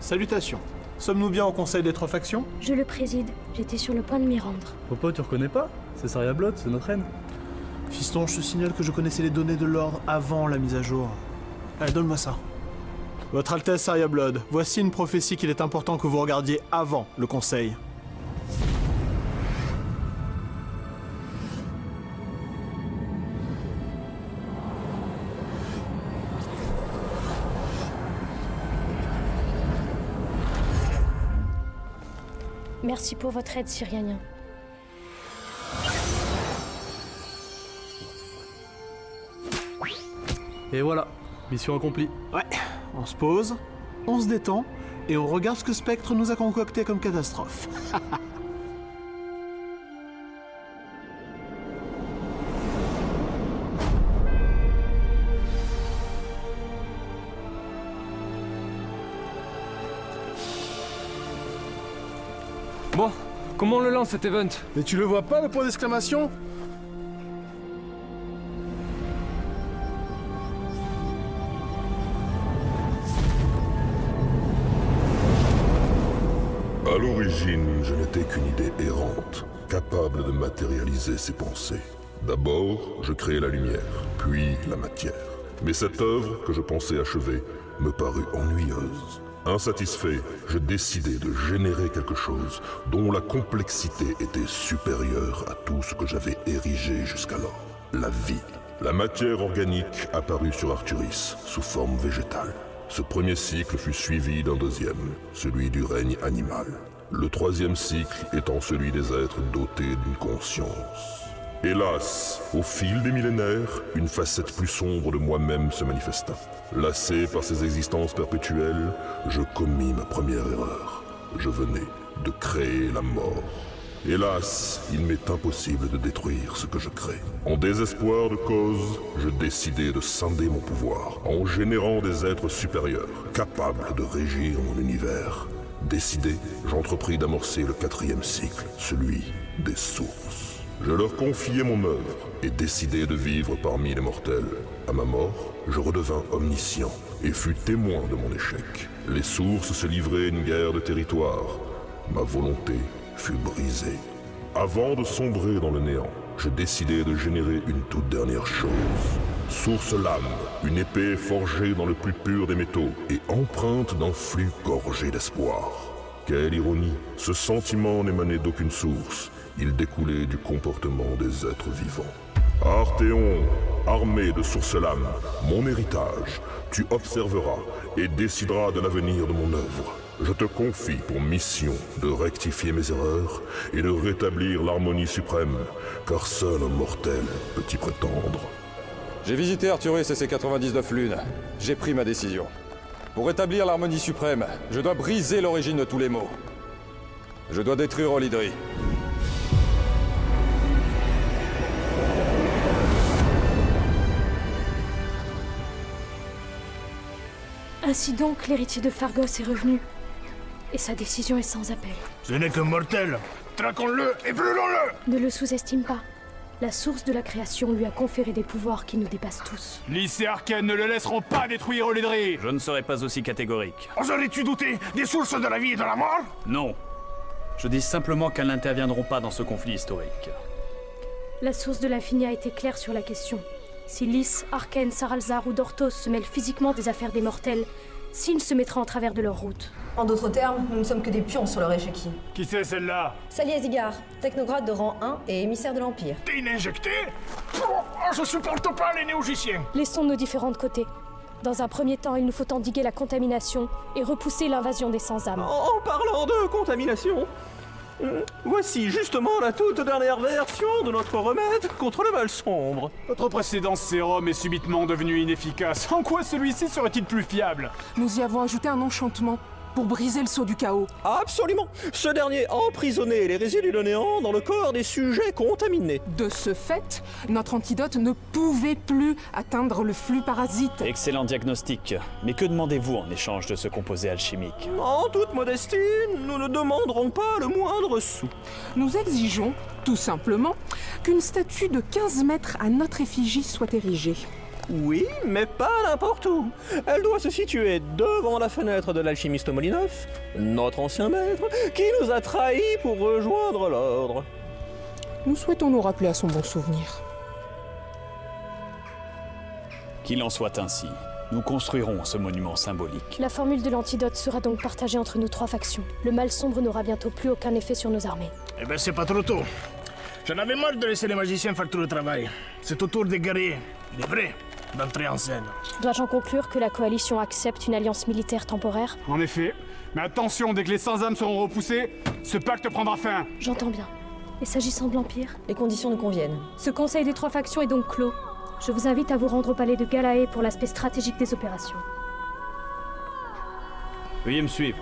Salutations. Sommes-nous bien au conseil des 3 factions? Je le préside. J'étais sur le point de m'y rendre. Popo, tu reconnais pas? C'est Saria Blood, c'est notre reine. Fiston, je te signale que je connaissais les données de l'ordre avant la mise à jour. Allez, donne-moi ça. Votre Altesse Saria Blood, voici une prophétie qu'il est important que vous regardiez avant le conseil. Merci pour votre aide, Syrianien. Et voilà, mission accomplie. Ouais, on se pose, on se détend, et on regarde ce que Spectre nous a concocté comme catastrophe. Bon, comment on le lance cet event? Mais tu le vois pas, le point d'exclamation? À l'origine, je n'étais qu'une idée errante, capable de matérialiser ses pensées. D'abord, je créai la lumière, puis la matière. Mais cette œuvre, que je pensais achevée, me parut ennuyeuse. Insatisfait, je décidai de générer quelque chose dont la complexité était supérieure à tout ce que j'avais érigé jusqu'alors. La vie. La matière organique apparut sur Arturis, sous forme végétale. Ce premier cycle fut suivi d'un deuxième, celui du règne animal. Le troisième cycle étant celui des êtres dotés d'une conscience. Hélas, au fil des millénaires, une facette plus sombre de moi-même se manifesta. Lassé par ces existences perpétuelles, je commis ma première erreur. Je venais de créer la mort. Hélas, il m'est impossible de détruire ce que je crée. En désespoir de cause, je décidai de scinder mon pouvoir, en générant des êtres supérieurs, capables de régir mon univers. Décidé, j'entrepris d'amorcer le 4e cycle, celui des sources. Je leur confiai mon œuvre et décidai de vivre parmi les mortels. À ma mort, je redevins omniscient et fus témoin de mon échec. Les sources se livraient une guerre de territoire. Ma volonté fut brisée. Avant de sombrer dans le néant, je décidai de générer une toute dernière chose. Source lame, une épée forgée dans le plus pur des métaux et empreinte d'un flux gorgé d'espoir. Quelle ironie, ce sentiment n'émanait d'aucune source. Il découlait du comportement des êtres vivants. Arthéon, armé de source lame, mon héritage, tu observeras et décideras de l'avenir de mon œuvre. Je te confie pour mission de rectifier mes erreurs et de rétablir l'harmonie suprême, car seul un mortel peut y prétendre. J'ai visité Arturis et ses 99 lunes. J'ai pris ma décision. Pour rétablir l'harmonie suprême, je dois briser l'origine de tous les maux. Je dois détruire Olydri. Ainsi donc, l'héritier de Phargos est revenu. Et sa décision est sans appel. Ce n'est qu'un mortel. Traquons-le et brûlons-le. Ne le sous-estime pas. La source de la création lui a conféré des pouvoirs qui nous dépassent tous. Lys et Arcane ne le laisseront pas détruire Olydri. Je ne serai pas aussi catégorique. Oserais-tu douter des sources de la vie et de la mort? Non. Je dis simplement qu'elles n'interviendront pas dans ce conflit historique. La source de l'infini a été claire sur la question. Si Lys, Arcane, Saralzar ou Dortos se mêlent physiquement des affaires des mortels, Sin se mettra en travers de leur route. En d'autres termes, nous ne sommes que des pions sur leur échiquier. Qui c'est celle-là? Salia Zigar, technograde de rang 1 et émissaire de l'Empire. T'es une injectée? Oh, je supporte pas les néogiciens. Laissons nos différents de côté. Dans un premier temps, il nous faut endiguer la contamination et repousser l'invasion des sans-âmes. En parlant de contamination, voici justement la toute dernière version de notre remède contre le mal sombre. Votre précédent sérum est subitement devenu inefficace. En quoi celui-ci serait-il plus fiable? Nous y avons ajouté un enchantement pour briser le sceau du chaos. Absolument. Ce dernier emprisonnait les résidus de néant dans le corps des sujets contaminés. De ce fait, notre antidote ne pouvait plus atteindre le flux parasite. Excellent diagnostic. Mais que demandez-vous en échange de ce composé alchimique? En toute modestie, nous ne demanderons pas le moindre sou. Nous exigeons, tout simplement, qu'une statue de 15 mètres à notre effigie soit érigée. Oui, mais pas n'importe où. Elle doit se situer devant la fenêtre de l'alchimiste Molinov, notre ancien maître, qui nous a trahis pour rejoindre l'ordre. Nous souhaitons nous rappeler à son bon souvenir. Qu'il en soit ainsi. Nous construirons ce monument symbolique. La formule de l'antidote sera donc partagée entre nous 3 factions. Le mal sombre n'aura bientôt plus aucun effet sur nos armées. Eh ben c'est pas trop tôt. J'en avais marre de laisser les magiciens faire tout le travail. C'est au tour des guerriers, des vrais, d'entrer en scène. Dois-je en conclure que la coalition accepte une alliance militaire temporaire? En effet. Mais attention, dès que les sans-âmes seront repoussés, ce pacte prendra fin. J'entends bien. Et s'agissant de l'Empire? Les conditions nous conviennent. Ce conseil des 3 factions est donc clos. Je vous invite à vous rendre au palais de Galae pour l'aspect stratégique des opérations. Veuillez me suivre.